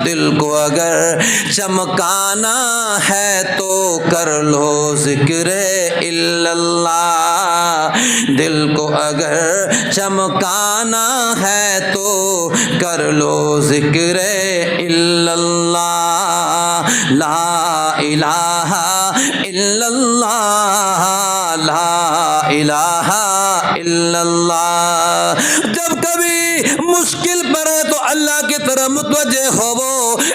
دل کو اگر چمکانا ہے تو کر لو ذکر الا اللہ، دل کو اگر چمکانا ہے تو کر لو ذکر الا اللہ، لا الہ الا اللہ، لا الہ الا اللہ۔ جب کبھی مشکل پڑے تو اللہ کی طرف متوجہ ہو،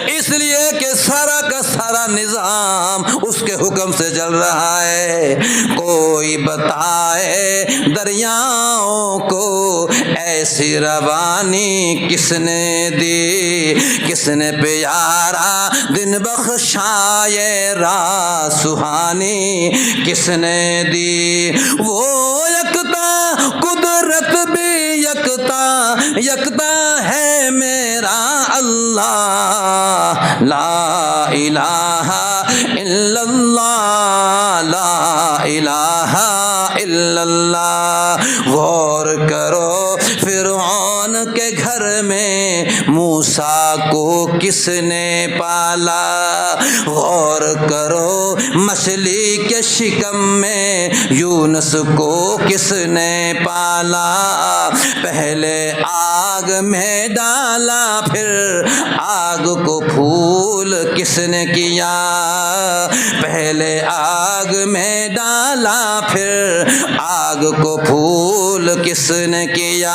اس لیے کہ سارا کا سارا نظام اس کے حکم سے چل رہا ہے۔ کوئی بتائے دریاؤں کو ایسی روانی کس نے دی، کس نے پیارا دن بخشا یہ رات سہانی کس نے دی، وہ یکتا قدرت بھی یکتا، یکتا ہے میرا اللہ، لا الہ الا اللہ، لا الہ الا اللہ۔ غور کرو فرعون کے گھر میں موسیٰ کو کس نے پالا، غور کرو مچھلی کے شکم میں یونس کو کس نے پالا، پہلے آگ میں ڈالا پھر آگ کو پھول کس نے کیا، پہلے آگ میں ڈالا پھر آگ کو پھول کس نے کیا،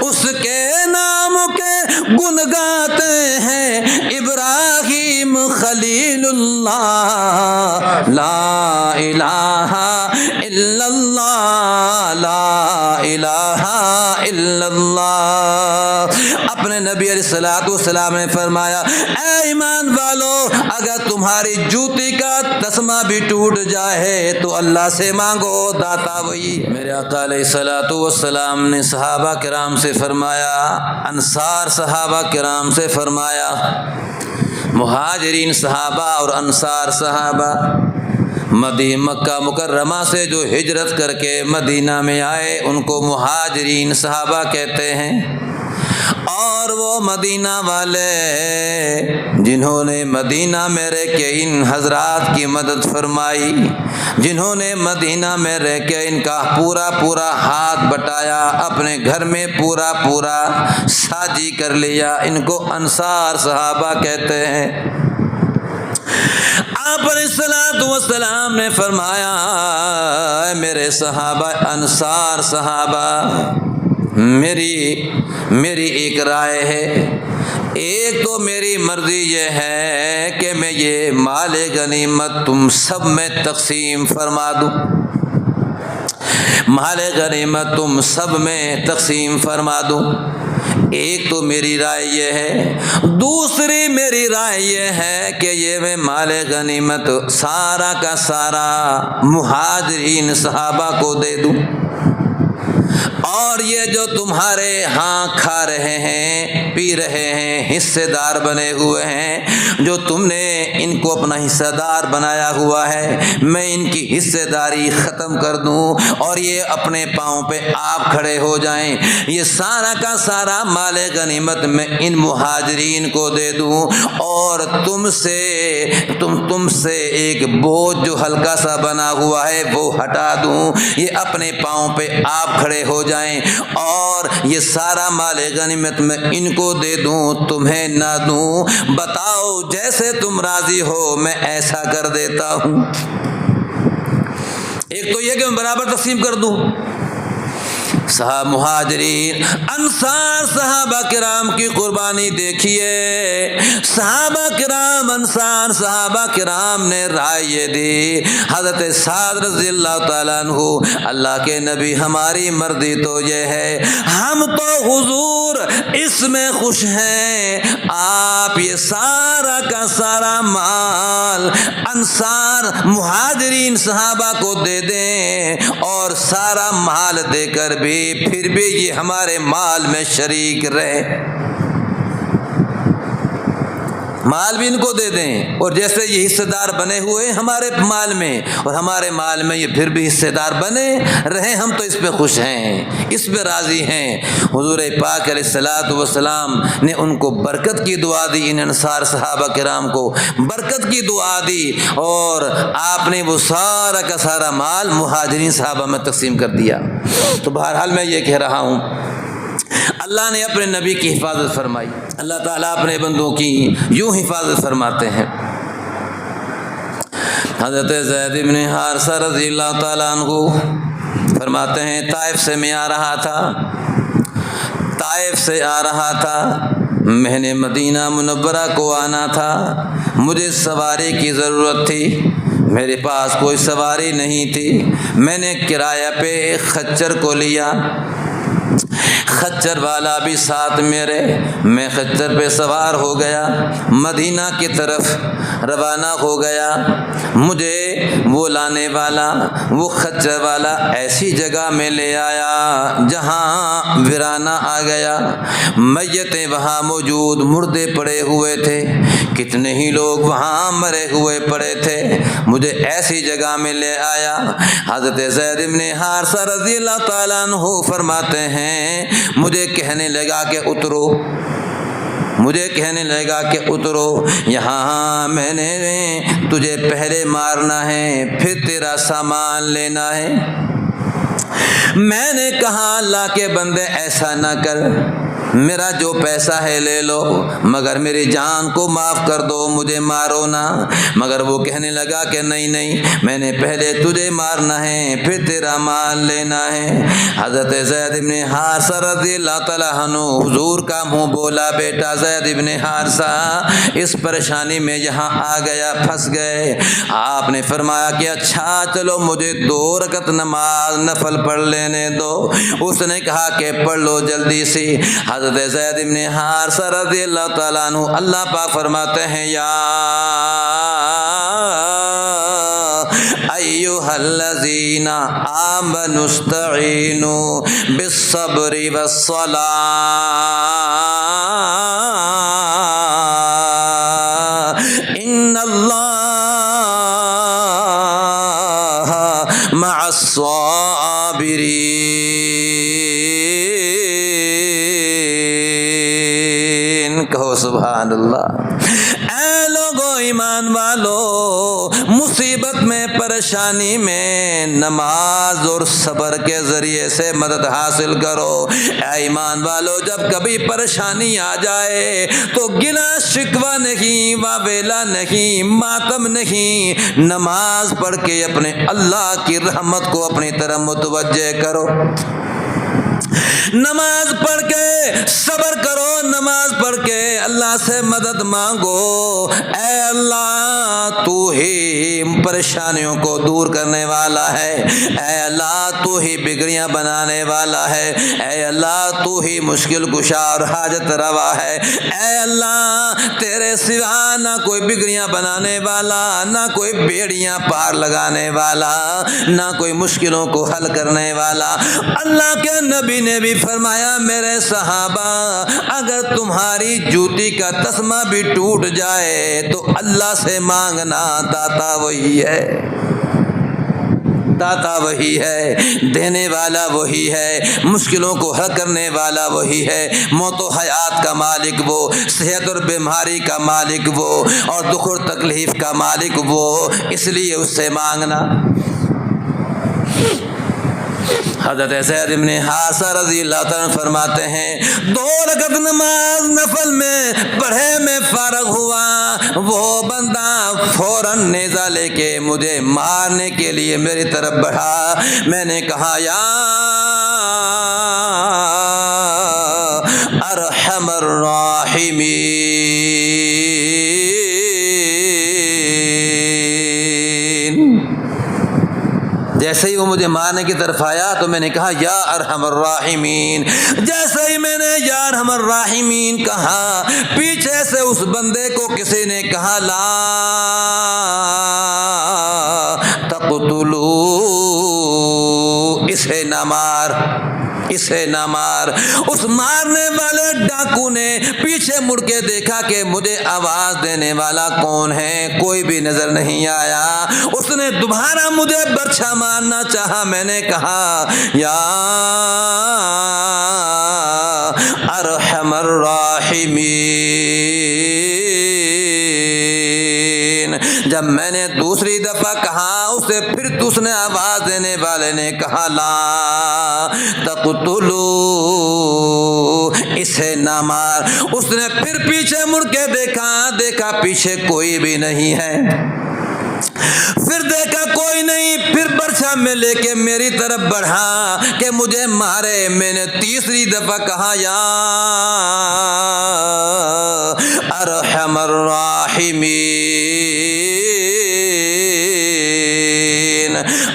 اس کے نام کے گن گاتے ہیں ابراہیم خلیل اللہ، لا الہ الا اللہ، لا الہ الا اللہ۔ اپنے نبی علیہ الصلوۃ والسلام نے فرمایا، اے ایمان والو، اگر تمہاری جوتی کا تسمہ بھی ٹوٹ جائے تو اللہ سے مانگو، داتا وہی۔ میرے آقا علیہ الصلوۃ والسلام نے صحابہ کرام سے فرمایا، انصار صحابہ کرام سے فرمایا، مہاجرین صحابہ اور انصار صحابہ مکہ مکرمہ سے جو ہجرت کر کے مدینہ میں آئے ان کو مہاجرین صحابہ کہتے ہیں، اور وہ مدینہ والے جنہوں نے مدینہ میں رہ کے ان حضرات کی مدد فرمائی، جنہوں نے مدینہ میں رہ کے ان کا پورا پورا ہاتھ بٹایا، اپنے گھر میں پورا پورا ساجی کر لیا، ان کو انصار صحابہ کہتے ہیں۔ آپ علیہ الصلوۃ والسلام نے فرمایا، اے میرے صحابہ انصار صحابہ، میری ایک رائے ہے، ایک تو میری مرضی یہ ہے کہ میں یہ مال غنیمت تم سب میں تقسیم فرما دوں، مال غنیمت تم سب میں تقسیم فرما دوں، ایک تو میری رائے یہ ہے۔ دوسری میری رائے یہ ہے کہ یہ میں مال غنیمت سارا کا سارا مہاجرین صحابہ کو دے دوں، اور یہ جو تمہارے ہاں کھا رہے ہیں پی رہے ہیں حصے دار بنے ہوئے ہیں، جو تم نے ان کو اپنا حصہ دار بنایا ہوا ہے، میں ان کی حصے داری ختم کر دوں اور یہ اپنے پاؤں پہ آپ کھڑے ہو جائیں، یہ سارا کا سارا مال غنیمت میں ان مہاجرین کو دے دوں، اور تم سے ایک بوجھ جو ہلکا سا بنا ہوا ہے وہ ہٹا دوں، یہ اپنے پاؤں پہ آپ کھڑے ہو جائیں، اور یہ سارا مال غنیمت میں ان کو دے دوں، تمہیں نہ دوں، بتاؤ جیسے تم راضی ہو میں ایسا کر دیتا ہوں۔ ایک تو یہ کہ میں برابر تقسیم کر دوں، صاحب مہاجرین انصار صحابہ کرام کی قربانی دیکھیے، صحابہ کرام انصار صحابہ کرام نے رائے یہ دی، حضرت سعد رضی اللہ تعالیٰ عنہ، اللہ کے نبی ہماری مرضی تو یہ ہے، ہم تو حضور اس میں خوش ہیں، آپ یہ سارا کا سارا مال انصار مہاجرین صحابہ کو دے دیں، اور سارا مال دے کر بھی پھر بھی یہ ہمارے مال میں شریک رہے۔ مال بھی ان کو دے دیں، اور جیسے یہ حصے دار بنے ہوئے ہمارے مال میں، اور ہمارے مال میں یہ پھر بھی حصے دار بنے رہیں، ہم تو اس پہ خوش ہیں، اس پہ راضی ہیں۔ حضور پاک علیہ الصلوۃ والسلام نے ان کو برکت کی دعا دی، ان انصار صحابہ کرام کو برکت کی دعا دی، اور آپ نے وہ سارا کا سارا مال مہاجرین صحابہ میں تقسیم کر دیا۔ تو بہرحال میں یہ کہہ رہا ہوں، اللہ نے اپنے نبی کی حفاظت فرمائی، اللہ تعالیٰ اپنے بندوں کی یوں حفاظت فرماتے ہیں۔ حضرت زید بن حارثہ رضی اللہ تعالیٰ عنہ فرماتے ہیں، طائف سے میں آ رہا تھا، میں نے مدینہ منورہ کو آنا تھا، مجھے سواری کی ضرورت تھی، میرے پاس کوئی سواری نہیں تھی، میں نے کرایہ پہ ایک خچر کو لیا، خچر والا بھی ساتھ میرے، میں خچر پہ سوار ہو گیا، مدینہ کی طرف روانہ ہو گیا۔ مجھے وہ لانے والا، وہ خچر والا ایسی جگہ میں لے آیا جہاں ویرانہ آ گیا، میتیں وہاں موجود، مردے پڑے ہوئے تھے، کتنے ہی لوگ وہاں مرے ہوئے پڑے تھے، مجھے ایسی جگہ میں لے آیا۔ حضرت زید بن حارثہ رضی اللہ تعالیٰ عنہ فرماتے ہیں، مجھے کہنے لگا کہ اترو یہاں، میں نے تجھے پہلے مارنا ہے، پھر تیرا سامان لینا ہے۔ میں نے کہا اللہ کے بندے ایسا نہ کر، میرا جو پیسہ ہے لے لو، مگر میری جان کو معاف کر دو، مجھے مارو نہ۔ مگر وہ کہنے لگا کہ نہیں، میں نے پہلے تجھے مارنا ہے، پھر تیرا مال لینا ہے۔ حضرت زید بن حارثہ رضی اللہ تعالیٰ عنہ حضور کا منہ بولا، بیٹا زید بن حارثہ اس پریشانی میں یہاں آ گیا، پھنس گئے۔ آپ نے فرمایا کہ اچھا چلو مجھے 2 رکعت نماز نفل پڑھ لینے دو۔ اس نے کہا کہ پڑھ لو جلدی سی۔ حضرت زید بن حارثہ رضی اللہ تعالیٰ عنہ، اللہ پاک فرماتے ہیں، یا ایھا الذین آمنوا استعینوا بالصبر والصلاۃ ان اللہ مع الصابرین۔ کہو سبحان اللہ۔ اے لوگو ایمان والو، مصیبت میں، پریشانی میں نماز اور صبر کے ذریعے سے مدد حاصل کرو۔ اے ایمان والو، جب کبھی پریشانی آ جائے تو گلہ شکوہ نہیں، واویلا نہیں، ماتم نہیں، نماز پڑھ کے اپنے اللہ کی رحمت کو اپنی طرف متوجہ کرو، نماز پڑھ کے صبر کرو، نماز پڑھ کے اللہ سے مدد مانگو۔ اے اللہ، تو ہی پریشانیوں کو دور کرنے والا ہے، اے اللہ تو ہی بگڑیاں بنانے والا ہے، اے اللہ تو ہی مشکل کشا اور حاجت روا ہے۔ اے اللہ، تیرے سوا نہ کوئی بگڑیاں بنانے والا، نہ کوئی بیڑیاں پار لگانے والا، نہ کوئی مشکلوں کو حل کرنے والا۔ اللہ کے نبی نے بھی فرمایا، میرے صحابہ، اگر تمہاری جوتی کا تسمہ بھی ٹوٹ جائے تو اللہ سے مانگنا، داتا وہی ہے، داتا وہی ہے، دینے والا وہی ہے، مشکلوں کو حل کرنے والا وہی ہے، موت و حیات کا مالک وہ، صحت اور بیماری کا مالک وہ، اور دکھ اور تکلیف کا مالک وہ، اس لیے اس سے مانگنا۔ حضرت زید بن حارثہ رضی اللہ تعالیٰ فرماتے ہیں، 2 رکعت نماز نفل میں پڑھے میں فارغ ہوا، وہ بندہ فوراً نیزہ لے کے مجھے مارنے کے لیے میری طرف بڑھا۔ میں نے کہا، یا ارحم الراحمین، جیسے ہی وہ مجھے مارنے کی طرف آیا تو میں نے کہا، یا ارحم الراحمین۔ جیسے ہی میں نے یا ارحم الراحمین کہا، پیچھے سے اس بندے کو کسی نے کہا، لا تقتلوا، اسے نہ مار۔ اسے نہ مار۔ اس مارنے والے ڈاکو نے پیچھے مڑ کے دیکھا کہ مجھے آواز دینے والا کون ہے، کوئی بھی نظر نہیں آیا۔ اس نے دوبارہ مجھے برچھا مارنا چاہا، میں نے کہا یا ارحم الراحمین۔ جب میں نے دوسری دفعہ کہا اسے، پھر اس نے آواز دینے والے نے کہا لا تقتلو، اسے نہ مار۔ اس نے پھر پیچھے مڑ کے دیکھا پیچھے کوئی بھی نہیں ہے، پھر دیکھا کوئی نہیں، پھر برچھا میں لے کے میری طرف بڑھا کہ مجھے مارے۔ میں نے تیسری دفعہ کہا یا ارحم الراحمین،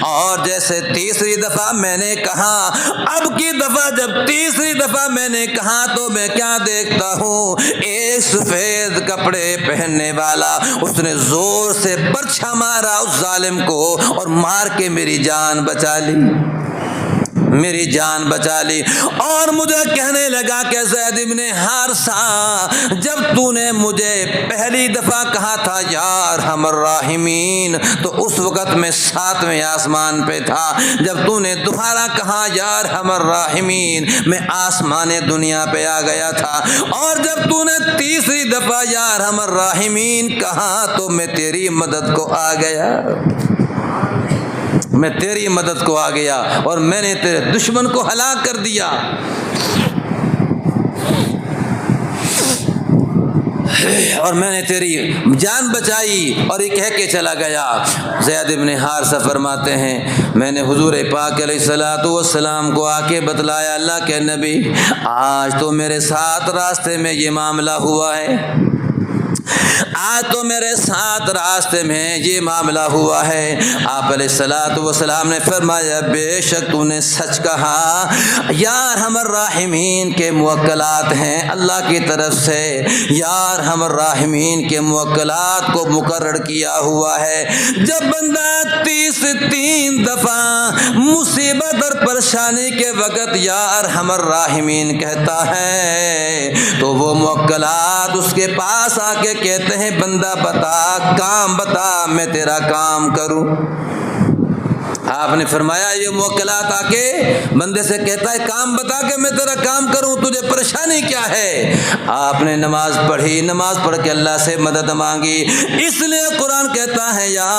اور جیسے تیسری دفعہ میں نے کہا، اب کی دفعہ جب تیسری دفعہ میں نے کہا تو میں کیا دیکھتا ہوں، ایک سفید کپڑے پہننے والا، اس نے زور سے برچھا مارا اس ظالم کو اور مار کے میری جان بچا لی، میری جان بچا لی۔ اور مجھے کہنے لگا کہ زید ابن حارثہ، جب تو نے مجھے پہلی دفعہ کہا تھا یا ارحم الراحمین تو اس وقت میں 7ویں آسمان پہ تھا، جب تو نے دوبارہ کہا یا ارحم الراحمین میں آسمان دنیا پہ آ گیا تھا، اور جب تو نے تیسری دفعہ یا ارحم الراحمین کہا تو میں تیری مدد کو آ گیا، میں تیری مدد کو آ گیا اور میں نے تیرے دشمن کو ہلاک کر دیا۔ اور میں نے تیری جان بچائی، اور یہ کہہ کے چلا گیا۔ زید بن حارثہ فرماتے ہیں میں نے حضور پاک علیہ الصلوۃ والسلام کو آ کے بتلایا، اللہ کے نبی آج تو میرے ساتھ راستے میں یہ معاملہ ہوا ہے، آج تو میرے ساتھ راستے میں یہ معاملہ ہوا ہے۔ آپ علیہ الصلوۃ والسلام نے فرمایا بے شک تو نے سچ کہا، یا ارحم الراحمین کے موکلات ہیں اللہ کی طرف سے، یا ارحم الراحمین کے موکلات کو مقرر کیا ہوا ہے۔ جب بندہ 33 دفعہ مصیبت اور پریشانی کے وقت یا ارحم الراحمین کہتا ہے تو وہ موکلات اس کے پاس آ کے کہتے ہیں بندہ بتا، کام بتا، میں تیرا کام کروں۔ آپ نے فرمایا یہ موکلات آ کے بندے سے کہتا ہے کام بتا کہ میں تیرا کام کروں، تجھے پریشانی کیا ہے؟ آپ نے نماز پڑھی، نماز پڑھ کے اللہ سے مدد مانگی، اس لیے قرآن کہتا ہے یا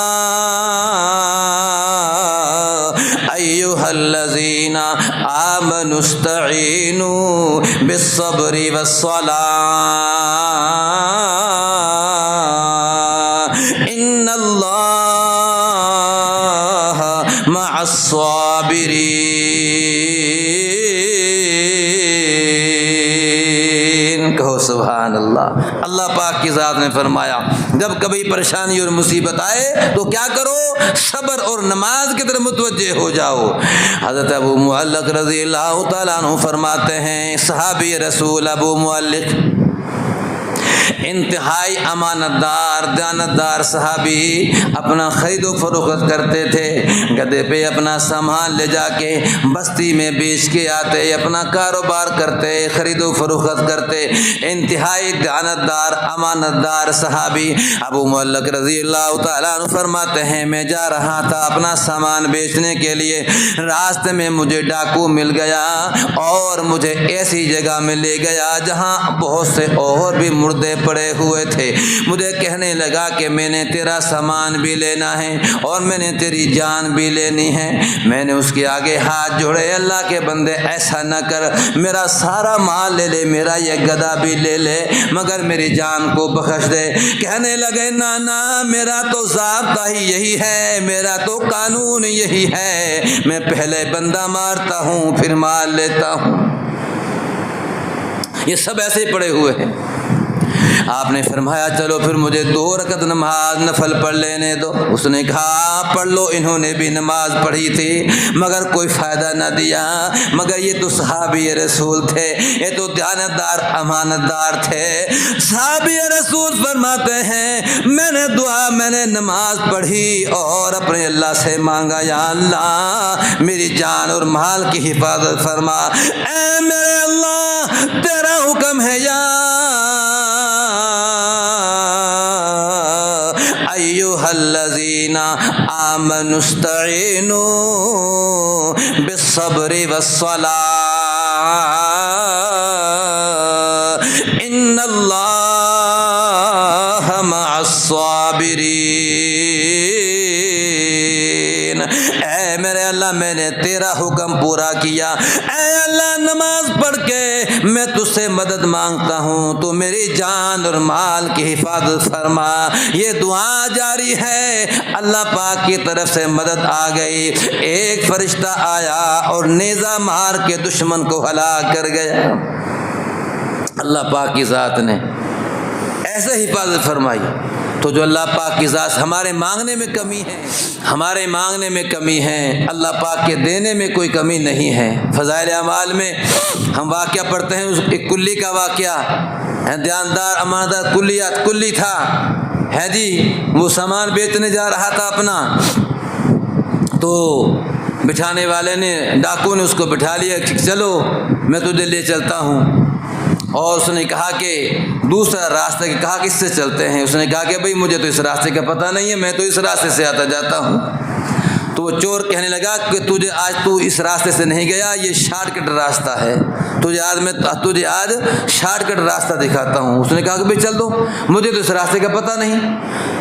ایھا الذین آمنوا استعینوا بالصبر والصلاۃ ان اللہ مع الصابرین۔ کہو سبحان اللہ۔ اللہ پاک کی ذات نے فرمایا جب کبھی پریشانی اور مصیبت آئے تو کیا کرو، صبر اور نماز کی طرف متوجہ ہو جاؤ۔ حضرت ابو معلق رضی اللہ تعالیٰ عنہ فرماتے ہیں صحابی رسول ابو معلق انتہائی امانت دار دیانتدار صحابی، اپنا خرید و فروخت کرتے تھے، گدھے پہ اپنا سامان لے جا کے بستی میں بیچ کے آتے، اپنا کاروبار کرتے، خرید و فروخت کرتے، انتہائی دیانتدار امانت دار صحابی ابو معلق رضی اللہ تعالیٰ عنہ فرماتے ہیں میں جا رہا تھا اپنا سامان بیچنے کے لیے، راستے میں مجھے ڈاکو مل گیا اور مجھے ایسی جگہ میں لے گیا جہاں بہت سے اور بھی مردے پڑے ہوئے تھے۔ مجھے کہنے لگا کہ میں نے تیرا سامان بھی لینا ہے اور میں نے تیری جان بھی لینی ہے۔ میں نے اس کے آگے ہاتھ جوڑے، اللہ کے بندے ایسا نہ کر، میرا سارا مال لے لے، میرا یہ گدھا بھی لے لے، مگر میری جان کو بخش دے۔ کہنے لگے نانا میرا تو ضابطہ ہی یہی ہے، میرا تو قانون یہی ہے، میں پہلے بندہ مارتا ہوں پھر مال لیتا ہوں۔ یہ سب ایسے پڑے ہوئے ہیں۔ آپ نے فرمایا چلو پھر مجھے 2 رکعت نماز نفل پڑھ لینے دو۔ اس نے کہا پڑھ لو۔ انہوں نے بھی نماز پڑھی تھی مگر کوئی فائدہ نہ دیا، مگر یہ تو صحابی رسول تھے، یہ تو دیانتدار امانت دار تھے۔ صحابی رسول فرماتے ہیں میں نے نماز پڑھی اور اپنے اللہ سے مانگا یا اللہ میری جان اور مال کی حفاظت فرما، اے میرے اللہ تیرا حکم ہے یا ایھا الذین آمنوا استعینوا بالصبر والصلاۃ ان اللہ مع الصابرین۔ اے میرے اللہ میں نے تیرا حکم پورا کیا، اے اللہ نماز پڑھ کے میں تجھ سے مدد مانگتا ہوں، تو میری جان اور مال کی حفاظت فرما۔ یہ دعا جاری ہے، اللہ پاک کی طرف سے مدد آ گئی، ایک فرشتہ آیا اور نیزہ مار کے دشمن کو ہلاک کر گیا۔ اللہ پاک کی ذات نے ایسے حفاظت فرمائی۔ تو جو اللہ پاک کی ذات، ہمارے مانگنے میں کمی ہے، ہمارے مانگنے میں کمی ہے، اللہ پاک کے دینے میں کوئی کمی نہیں ہے۔ فضائل اعمال میں ہم واقعہ پڑھتے ہیں، ایک کلی کا واقعہ ہے، دیاندار امانتدار کلی تھا ہے جی، وہ سامان بیچنے جا رہا تھا اپنا، تو بٹھانے والے نے، ڈاکو نے اس کو بٹھا لیا کہ چلو میں تجھے لے چلتا ہوں، اور اس نے کہا کہ دوسرا راستہ، کہا کس سے چلتے ہیں؟ اس نے کہا کہ بھئی مجھے تو اس راستے کا پتہ نہیں ہے، میں تو اس راستے سے آتا جاتا ہوں۔ تو وہ چور کہنے لگا کہ تو اس راستے سے نہیں گیا، یہ شارٹ کٹ راستہ ہے، تجھے آج شارٹ کٹ راستہ دکھاتا ہوں۔ اس نے کہا کہ بھئی چل دو، مجھے تو اس راستے کا پتہ نہیں،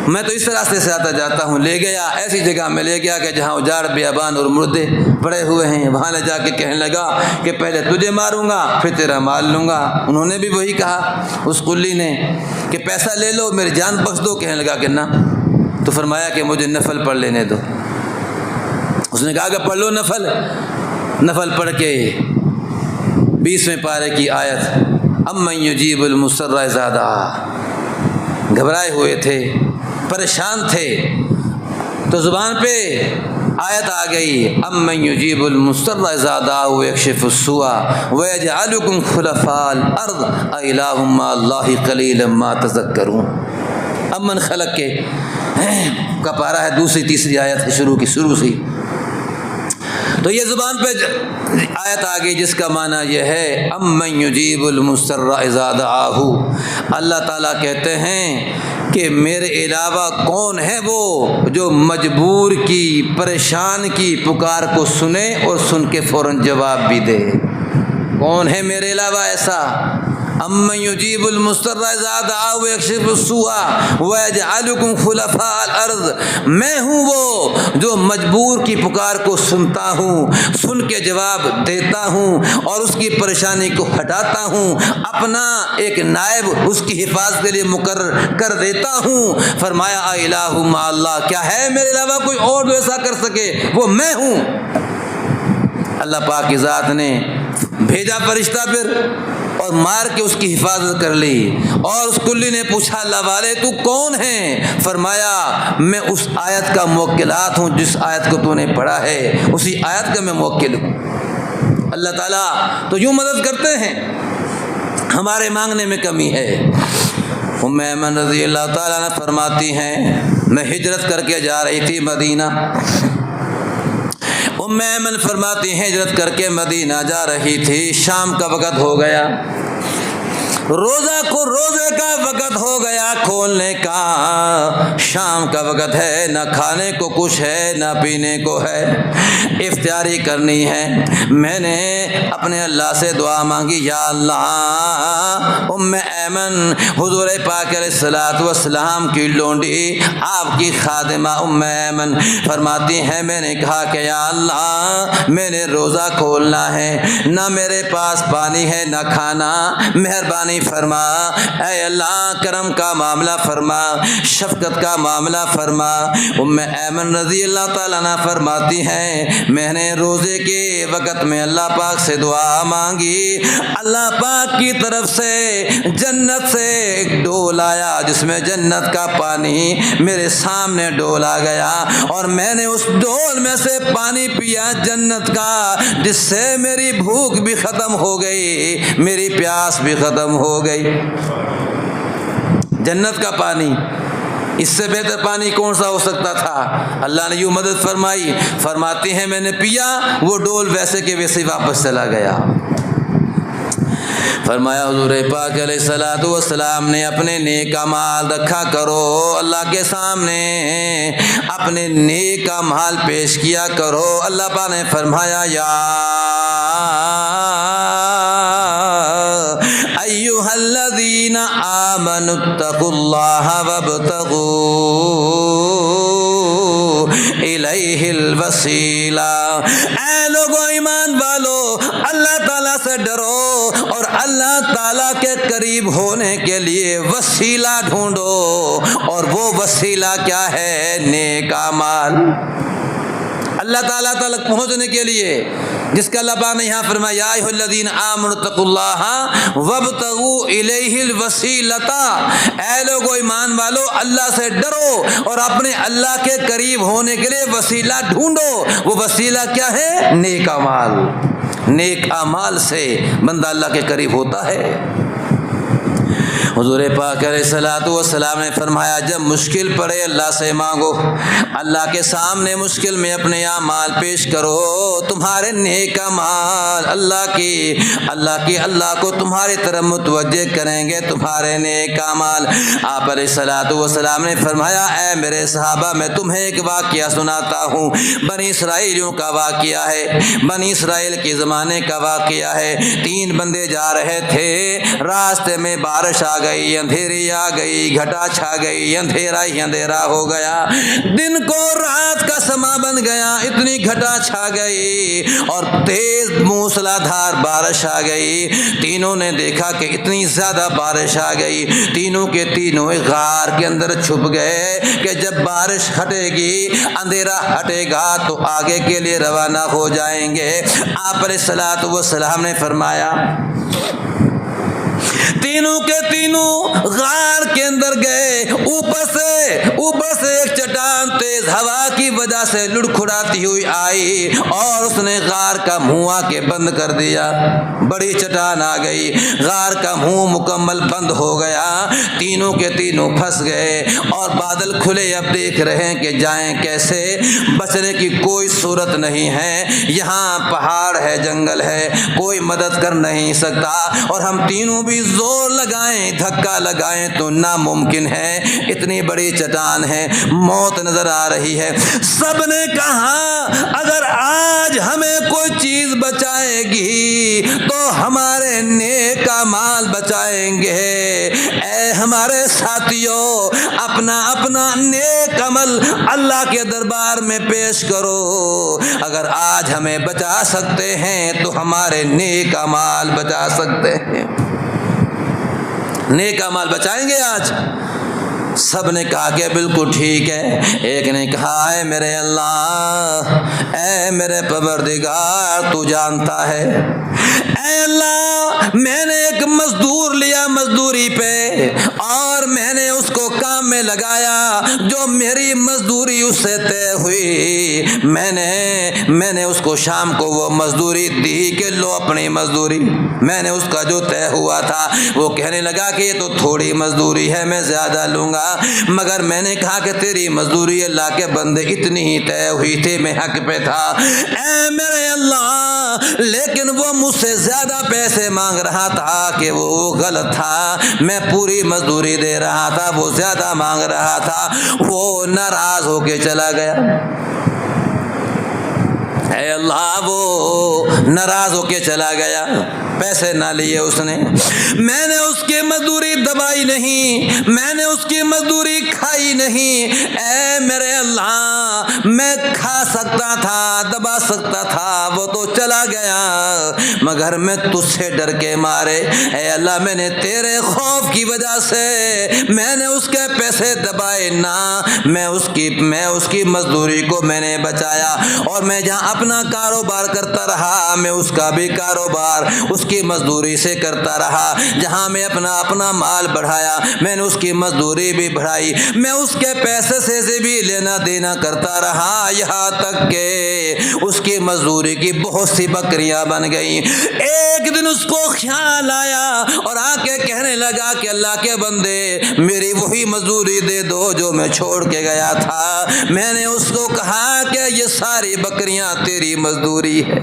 میں تو اس راستے سے آتا جاتا ہوں۔ لے گیا ایسی جگہ میں لے گیا کہ جہاں اجاڑ بیابان اور مردے پڑے ہوئے ہیں، وہاں لے جا کے کہنے لگا کہ پہلے تجھے ماروں گا پھر تیرا مال لوں گا۔ انہوں نے بھی وہی کہا اس قلی نے کہ پیسہ لے لو میری جان بخش دو، کہنے لگا کہ نہ۔ تو فرمایا کہ مجھے نفل پڑھ لینے دو۔ اس نے کہا کہ پڑھ لو نفل پڑھ کے 20ویں پارے کی آیت امن یجیب المضطر اذا دعا، گھبرائے ہوئے تھے، پریشان تھے، تو زبان پہ آیت آ گئی امن یجیب المضطر اذا دعا ویکشف السوء ویجعلکم خلفاء الارض االہ مع اللہ قلیلا ما تذکرون۔ امن خلق کے کا پارہ ہے، دوسری تیسری آیت شروع سے۔ تو یہ زبان پہ آیت آ گئی جس کا معنی یہ ہے امن یجیب المضطر اذا دعاہ، اللہ تعالیٰ کہتے ہیں کہ میرے علاوہ کون ہے وہ جو مجبور کی، پریشان کی پکار کو سنے اور سن کے فوراً جواب بھی دے؟ کون ہے میرے علاوہ ایسا؟ امن یجیب المضطر اذا دعا ویکشف السوء ویجعلکم خلفاء الارض، میں ہوں وہ جو مجبور کی پکار کو سنتا ہوں، سن کے جواب دیتا ہوں اور اس کی پریشانی کو ہٹاتا ہوں، اپنا ایک نائب اس کی حفاظت کے لیے مقرر کر دیتا ہوں۔ فرمایا الہ مع اللہ، کیا ہے میرے علاوہ کوئی اور جو ایسا کر سکے؟ وہ میں ہوں۔ اللہ پاک کی ذات نے بھیجا فرشتہ پھر اور مار کے اس کی حفاظت کر لی، اور اس کلی نے پوچھا اللہ والے تو کون ہیں؟ فرمایا میں اس آیت کا موکلات ہوں، جس آیت کو تو نے پڑھا ہے اسی آیت کا میں موکل ہوں۔ اللہ تعالیٰ تو یوں مدد کرتے ہیں، ہمارے مانگنے میں کمی ہے۔ ام ایمن رضی اللہ تعالیٰ عنہ فرماتی ہیں میں ہجرت کر کے جا رہی تھی مدینہ، ام ایمن فرماتی ہیں ہجرت کر کے مدینہ جا رہی تھی، شام کا وقت ہو گیا، روزے کا وقت ہو گیا کھولنے کا، شام کا وقت ہے، نہ کھانے کو کچھ ہے نہ پینے کو ہے، افطاری کرنی ہے۔ میں نے اپنے اللہ سے دعا مانگی یا اللہ ام ایمن حضور پاک علیہ الصلوۃ والسلام کی لونڈی، آپ کی خادمہ ام ایمن فرماتی ہیں میں نے کہا کہ یا اللہ میں نے روزہ کھولنا ہے، نہ میرے پاس پانی ہے نہ کھانا، مہربانی مہربانی فرما، اے اللہ کرم کا معاملہ فرما، شفقت کا معاملہ فرما۔ ام ایمن رضی اللہ تعالیٰ عنہ فرماتی ہیں میں نے روزے کے وقت میں اللہ پاک سے دعا مانگی، اللہ پاک کی طرف سے جنت سے ایک ڈول آیا جس میں جنت کا پانی میرے سامنے ڈول آ گیا، اور میں نے اس ڈول میں سے پانی پیا جنت کا، جس سے میری بھوک بھی ختم ہو گئی، میری پیاس بھی ختم ہو گئی۔ جنت کا پانی، اس سے بہتر پانی کون سا ہو سکتا تھا؟ اللہ نے یوں مدد فرمائی، فرماتی ہیں میں نے پیا، وہ ڈول ویسے کے ویسے ہی واپس چلا گیا۔ فرمایا حضور پاک علیہ الصلوۃ والسلام نے اپنے نیک اعمال رکھا کرو، اللہ کے سامنے اپنے نیک اعمال پیش کیا کرو۔ اللہ پاک نے فرمایا یا ایھا الذین آمنوا اتقوا اللہ وابتغوا الیہ الوسیلہ، اے لوگو ایمان والو اللہ تعالیٰ سے ڈرو اور اللہ تعالیٰ کے قریب ہونے کے لیے وسیلہ ڈھونڈو، اور وہ وسیلہ کیا ہے؟ نیک اعمال۔ اللہ تعالیٰ تک پہنچنے کے لیے جس کا اللہ پاک نے یہاں فرمایا یا ایھا الذین آمنوا اتقوا اللہ وابتغوا الیہ الوسیلۃ، اے لوگو ایمان والو اللہ سے ڈرو اور اپنے اللہ کے قریب ہونے کے لیے وسیلہ ڈھونڈو۔ وہ وسیلہ کیا ہے؟ نیک اعمال۔ نیک اعمال سے بندہ اللہ کے قریب ہوتا ہے۔ حضور پاک علیہ الصلوۃ والسلام نے فرمایا جب مشکل پڑے اللہ سے مانگو، اللہ کے سامنے مشکل میں اپنے اعمال پیش کرو، تمہارے نیک اعمال اللہ کو تمہاری طرف متوجہ کریں گے، تمہارے نیک اعمال۔ آپ علیہ الصلوۃ والسلام نے فرمایا اے میرے صحابہ میں تمہیں ایک واقعہ سناتا ہوں، بنی اسرائیلیوں کا واقعہ ہے، بنی اسرائیل کے زمانے کا واقعہ ہے۔ 3 بندے جا رہے تھے، راستے میں بارش آ گئی، اندھیری آ گئی، گھٹا چھا گئی، اندھیرا ہی اندھیرا ہو گیا، دن کو رات کا سما بن گیا، اتنی گھٹا چھا گئی اور تیز موسلا دھار بارش آ گئی۔ تینوں نے دیکھا کہ اتنی زیادہ بارش آ گئی، تینوں کے تینوں ایک غار کے اندر چھپ گئے کہ جب بارش ہٹے گی، اندھیرا ہٹے گا تو آگے کے لیے روانہ ہو جائیں گے۔ آپ علیہ الصلوۃ والسلام نے فرمایا تینوں کے تینوں غار کے اندر گئے، اوپر سے ایک چٹان تیز ہوا کی وجہ سے لڑکھڑاتی ہوئی آئی اور اس نے غار کا منہ آ کے بند کر دیا۔ بڑی چٹان آ گئی، غار کا منہ مکمل بند ہو گیا، تینوں کے تینوں پھنس گئے اور بادل کھلے، اب دیکھ رہے ہیں کہ جائیں کیسے، بچنے کی کوئی صورت نہیں ہے، یہاں پہاڑ ہے، جنگل ہے، کوئی مدد کر نہیں سکتا، اور ہم تینوں بھی زور لگائیں، دھکا لگائیں تو ناممکن ہے، اتنی بڑی چٹان ہے، موت نظر آ رہی ہے۔ سب نے کہا اگر آج ہمیں کوئی چیز بچائے گی تو ہمارے نیک اعمال بچائیں گے۔ اے ہمارے ساتھیوں، اپنا نیک عمل اللہ کے دربار میں پیش کرو، اگر آج ہمیں بچا سکتے ہیں تو ہمارے نیک اعمال بچا سکتے ہیں۔ نیک اعمال بچائیں گے آج؟ سب نے کہا کہ بالکل ٹھیک ہے۔ ایک نے کہا اے میرے اللہ، اے میرے پروردگار، تو جانتا ہے، اے اللہ میں نے ایک مزدور لیا مزدوری پہ اور میں نے اس کو کام میں لگایا، جو میری مزدوری اس سے طے ہوئی، میں نے اس کو شام کو وہ مزدوری دی کہ لو اپنی مزدوری، میں نے اس کا جو طے ہوا تھا، وہ کہنے لگا کہ یہ تو تھوڑی مزدوری ہے، میں زیادہ لوں گا، مگر میں نے کہا کہ تیری مزدوری اللہ کے بندے اتنی ہی طے ہوئی تھی، میں حق پہ تھا۔ اے میرے اللہ، لیکن وہ مجھ سے زیادہ پیسے مانگ رہا تھا کہ وہ غلط تھا، میں پوری مزدوری دے رہا تھا، وہ زیادہ مانگ رہا تھا، وہ ناراض ہو کے چلا گیا۔ اے اللہ، وہ ناراض ہو کے چلا گیا، پیسے نہ لیے اس نے، میں نے اس کی مزدوری دبائی نہیں، میں نے اس کی مزدوری کھائی نہیں۔ اے میرے اللہ، میں کھا سکتا تھا، دبا سکتا تھا، وہ تو چلا گیا، مگر میں تجھ سے ڈر کے مارے اے اللہ میں نے تیرے خوف کی وجہ سے میں نے اس کے پیسے دبائے نہ، میں اس کی مزدوری کو میں نے بچایا، اور میں جہاں اپنا کاروبار کرتا رہا میں اس کا بھی کاروبار اس کی مزدوری سے کرتا رہا، جہاں میں اپنا مال بڑھایا میں نے اس کی مزدوری بھی بڑھائی، میں اس کے پیسے سے بھی لینا دینا کرتا رہا، یہاں تک کہ اس کی مزدوری کی بہت سی بکریاں بن گئیں۔ ایک دن اس کو خیال آیا اور آ کے کہنے لگا کہ اللہ کے بندے میری وہی مزدوری دے دو جو میں چھوڑ کے گیا تھا۔ میں نے اس کو کہا کہ یہ ساری بکریاں تیری مزدوری ہے،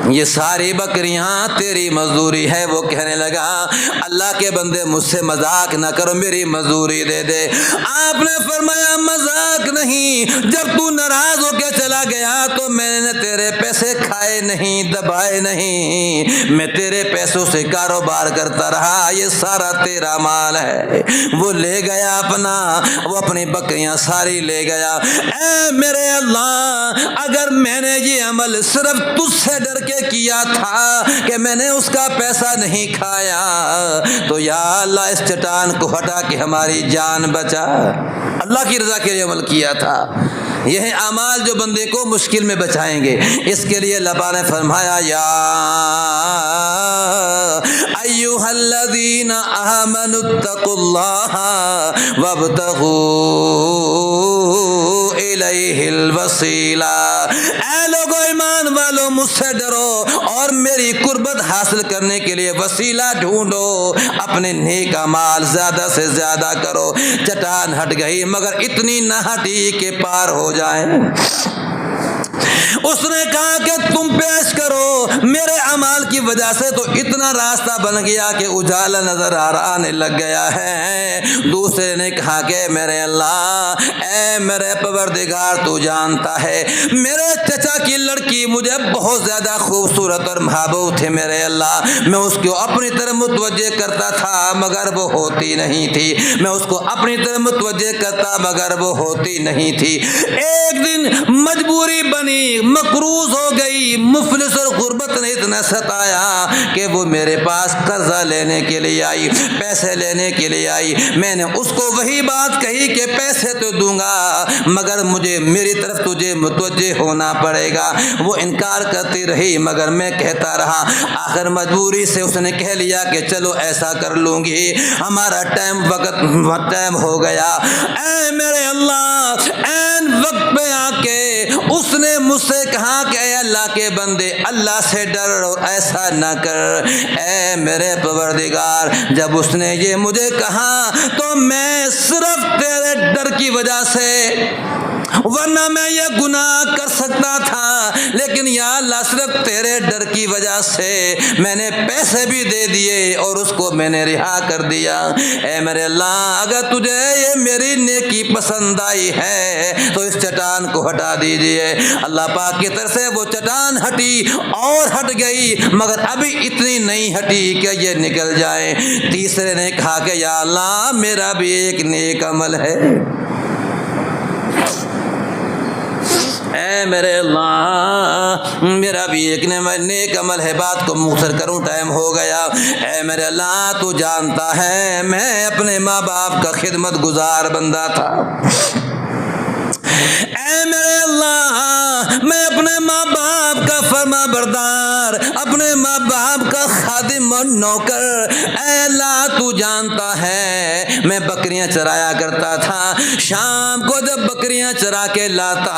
یہ ساری بکریاں تیری مزدوری ہے۔ وہ کہنے لگا اللہ کے بندے مجھ سے مذاق نہ کرو، میری مزدوری دے دے۔ آپ نے فرمایا مذاق نہیں، جب تو ناراض ہو کے چلا گیا تو میں نے تیرے پیسے کھائے نہیں، دبائے نہیں، میں تیرے پیسوں سے کاروبار کرتا رہا، یہ سارا تیرا مال ہے۔ وہ لے گیا اپنا، وہ اپنی بکریاں ساری لے گیا۔ اے میرے اللہ، اگر میں نے یہ عمل صرف تجھ سے ڈر کے کیا تھا کہ میں نے اس کا پیسہ نہیں کھایا تو یا اللہ اس چٹان کو ہٹا کے ہماری جان بچا۔ اللہ کی رضا کے لیے عمل کیا تھا۔ یہ ہیں اعمال جو بندے کو مشکل میں بچائیں گے۔ اس کے لیے اللہ پاک نے فرمایا یا ایھا الذین آمنوا اتقوا اللہ وابتغوا الیہ الوسیلہ، اے لوگو ایمان والو مجھ سے ڈرو اور میری قربت حاصل کرنے کے لیے وسیلہ ڈھونڈو، اپنے نیک اعمال زیادہ سے زیادہ کرو۔ چٹان ہٹ گئی مگر اتنی نہ ہٹی کہ پار ہو جائیں۔ اس نے کہا کہ تم پیش کرو، میرے اعمال کی وجہ سے تو اتنا راستہ بن گیا کہ اجالا نظر آنے لگ گیا ہے۔ دوسرے نے کہا کہ میرے اللہ، اے میرے پروردگار تو جانتا ہے میرے چچا کی لڑکی مجھے بہت زیادہ خوبصورت اور محبوب تھی، میرے اللہ میں اس کو اپنی طرف متوجہ کرتا تھا مگر وہ ہوتی نہیں تھی، میں اس کو اپنی طرف متوجہ کرتا مگر وہ ہوتی نہیں تھی۔ ایک دن مجبوری بنی، مقروض ہو گئی، مفلس اور غربت نے اتنا ستایا کہ وہ میرے پاس قرضہ لینے کے لیے آئی، پیسے لینے کے لیے آئی۔ میں نے اس کو وہی بات کہی کہ پیسے تو دوں گا مگر مجھے میری طرف تجھے متوجہ ہونا پڑے گا۔ وہ انکار کرتی رہی مگر میں کہتا رہا۔ آخر مجبوری سے اس نے کہہ لیا کہ چلو ایسا کر لوں گی، ہمارا ٹائم ہو گیا۔ اے میرے اللہ، این وقت پہ آ کے اس نے مجھ سے کہا کہ اے اللہ کے بندے اللہ سے ڈر اور ایسا نہ کر۔ اے میرے پروردگار، جب اس نے یہ مجھے کہا تو میں صرف تیرے ڈر کی وجہ سے، ورنہ میں یہ گناہ کر سکتا تھا، لیکن یا اللہ صرف تیرے ڈر کی وجہ سے میں نے پیسے بھی دے دیے اور اس کو میں نے رہا کر دیا۔ اے میرے اللہ، اگر تجھے یہ میری نیکی پسند آئی ہے تو اس چٹان کو ہٹا دیجیے۔ اللہ پاک کی طرف سے وہ چٹان ہٹی اور ہٹ گئی مگر ابھی اتنی نہیں ہٹی کہ یہ نکل جائے۔ تیسرے نے کہا کہ یا اللہ میرا بھی ایک نیک عمل ہے، اے میرے اللہ میرا بھی ایک نیک عمل ہے۔ بات کو مختصر کروں، ٹائم ہو گیا۔ اے میرے اللہ تو جانتا ہے میں اپنے ماں باپ کا خدمت گزار بندہ تھا۔ اے میرے اللہ، میں اپنے ماں باپ کا فرما بردار، اپنے ماں باپ کا خادم اور نوکر۔ اے اللہ تو جانتا ہے میں بکریاں چرایا کرتا تھا، شام کو جب بکریاں چرا کے لاتا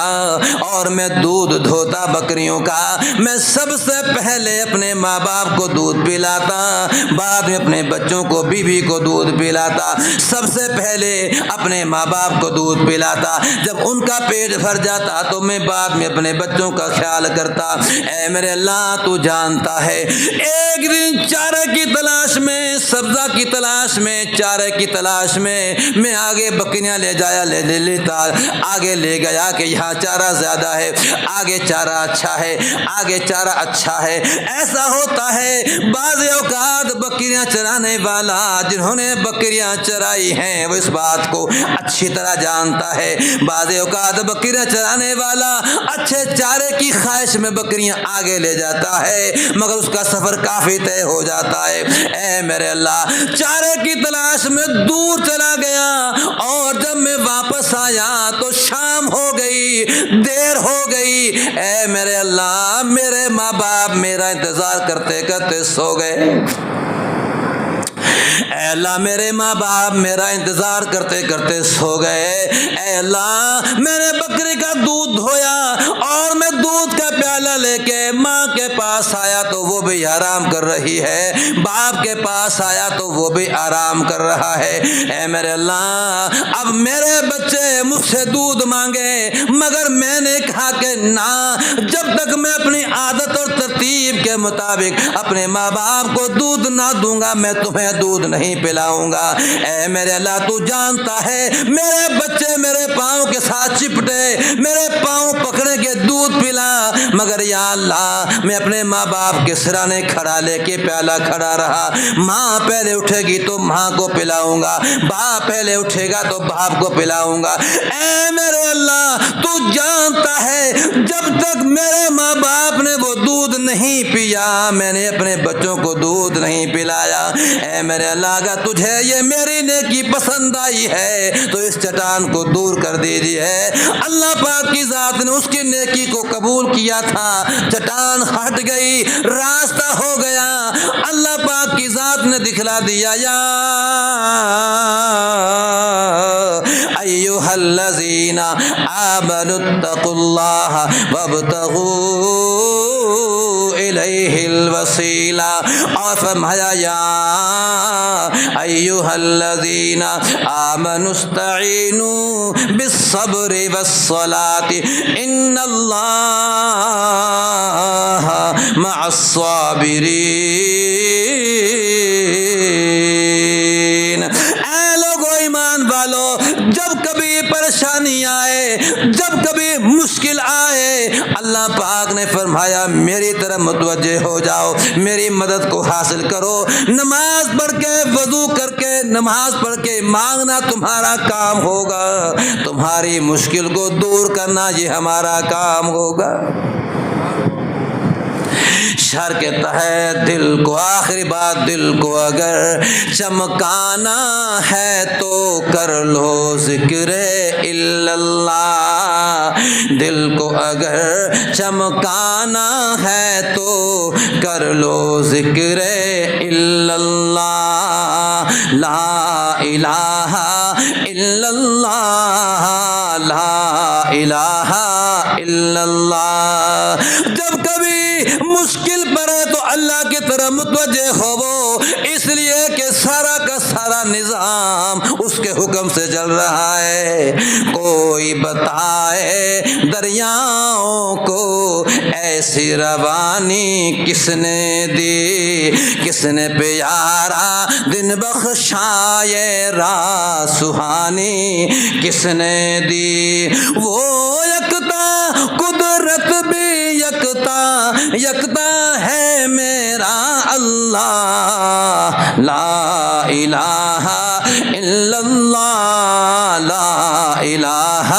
اور میں دودھ دھوتا بکریوں کا، میں سب سے پہلے اپنے ماں باپ کو دودھ پلاتا، بعد میں اپنے بچوں کو، بیوی کو دودھ پلاتا، سب سے پہلے اپنے ماں باپ کو دودھ پلاتا۔ جب ان کا پیٹ بھر جاتا تو میں بعد میں اپنے اپنے بچوں کا خیال کرتا۔ اے میرے اللہ تو جانتا ہے، ایک دن چارے کی تلاش میں، سبزہ کی تلاش میں، چارے کی تلاش میں آگے بکریاں لے لیتا، آگے لے گیا کہ یہاں چارہ زیادہ ہے، آگے چارہ اچھا ہے، آگے چارہ اچھا ہے۔ ایسا ہوتا ہے بعض اوقات بکریاں چرانے والا، جنہوں نے بکریاں چرائی ہیں وہ اس بات کو اچھی طرح جانتا ہے، بعض اوقات بکریاں چرانے والا اچھے چارے کی خواہش میں بکریاں آگے لے جاتا ہے، مگر اس کا سفر کافی طے ہو جاتا ہے۔ اے میرے اللہ، چارے کی تلاش میں دور چلا گیا اور جب میں واپس آیا تو شام ہو گئی، دیر ہو گئی۔ اے میرے اللہ، میرے ماں باپ میرا انتظار کرتے کرتے سو گئے۔ اے اللہ، میرے ماں باپ میرا انتظار کرتے کرتے سو گئے۔ اے اللہ، میں نے بکری کا دودھ دھویا اور میں دودھ کا پیالہ لے کے ماں کے پاس آیا تو وہ بھی آرام کر رہی ہے، باپ کے پاس آیا تو وہ بھی آرام کر رہا ہے۔ اے میرے اللہ، اب میرے بچے مجھ سے دودھ مانگے مگر میں نے کہا کہ نہ، جب تک میں اپنی عادت اور ترتیب کے مطابق اپنے ماں باپ کو دودھ نہ دوں گا میں تمہیں دودھ نہیں پلاؤں گا۔ اے میرے اللہ، تو جانتا ہے میرے بچے میرے پاؤں کے ساتھ چپٹے، میرے پاؤں پکڑے کے دودھ پلا، مگر یا اللہ میں اپنے ماں باپ کے سرانے کھڑا لے کے پیالہ کھڑا رہا۔ ماں پہلے اٹھے گی تو ماں کو پلاؤں گا، باپ پہلے اٹھے گا تو باپ کو پلاؤں گا۔ اے میرے اللہ، تو جانتا ہے جب تک میرے ماں باپ نے وہ دودھ نہیں پیا میں نے اپنے بچوں کو دودھ نہیں پلایا۔ اے میرے اللہ، اگر تجھے یہ میری نیکی پسند آئی ہے تو اس چٹان کو دور کر دیجیے۔ اللہ پاک کی ذات نے اس کی نیکی کو قبول کیا تھا، چٹان ہٹ گئی، راستہ ہو گیا۔ اللہ پاک کی ذات نے دکھلا دیا، یا ایھا الذین آمنوا اتقوا اللہ وابتغوا الیہ الوسیلہ، اور فرمایا یا ایھا الذین آمنوا استعینوا بالصبر والصلاۃ ان اللہ مع الصابرین۔ اے لوگو ایمان والو، جب کبھی پریشانی آئے، جب کبھی مشکل آئے، اللہ پاک نے فرمایا میری طرف متوجہ ہو جاؤ، میری مدد کو حاصل کرو۔ نماز پڑھ کے، وضو کر کے، نماز پڑھ کے مانگنا تمہارا کام ہوگا، تمہاری مشکل کو دور کرنا یہ ہمارا کام ہوگا۔ شعر کہتا ہے دل کو، آخری بات، دل کو اگر چمکانا ہے تو کر لو ذکر الا اللہ، دل کو اگر چمکانا ہے تو کر لو ذکر الا اللہ، لا الہ الا اللہ، لا الہ الا اللہ۔ جب کبھی مشکل پڑے تو اللہ کی طرف متوجہ ہوو، اس لیے کہ سارا کا سارا نظام اس کے حکم سے چل رہا ہے۔ کوئی بتائے دریاؤں کو ایسی روانی کس نے دی، کس نے پیارا دن بخشائے رات سہانی کس نے دی، وہ یکتا قدرت بھی یکتا، یکتا ہے میرا اللہ، لا الہ الا اللہ، لا الہ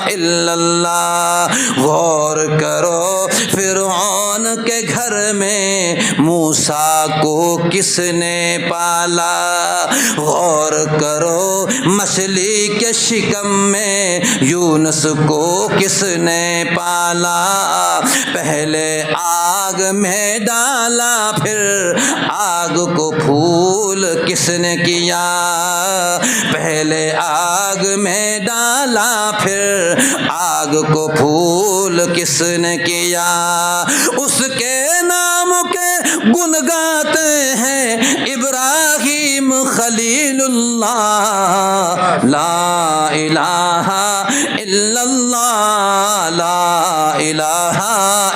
الا اللہ۔ غور کرو فرعون کے گھر میں موسیٰ کو کس نے پالا، غور کرو مچھلی کے شکم میں یونس کو کس نے پالا، پہلے آگ میں ڈالا پھر آگ کو پھول کس نے کیا، پہلے آگ میں ڈالا پھر آگ کو پھول کس نے کیا، اس کے نام کے گن گاتے ہیں ابراہیم خلیل اللہ، لا الہ الا اللہ، لا الہ الہ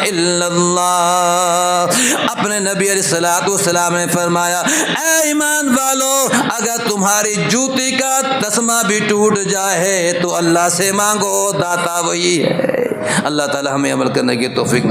الا اللہ۔ اپنے نبی علیہ الصلوۃ والسلام نے فرمایا اے ایمان والو، اگر تمہاری جوتی کا تسمہ بھی ٹوٹ جائے تو اللہ سے مانگو، داتا وہی ہے۔ اللہ تعالی ہمیں عمل کرنے کی توفیق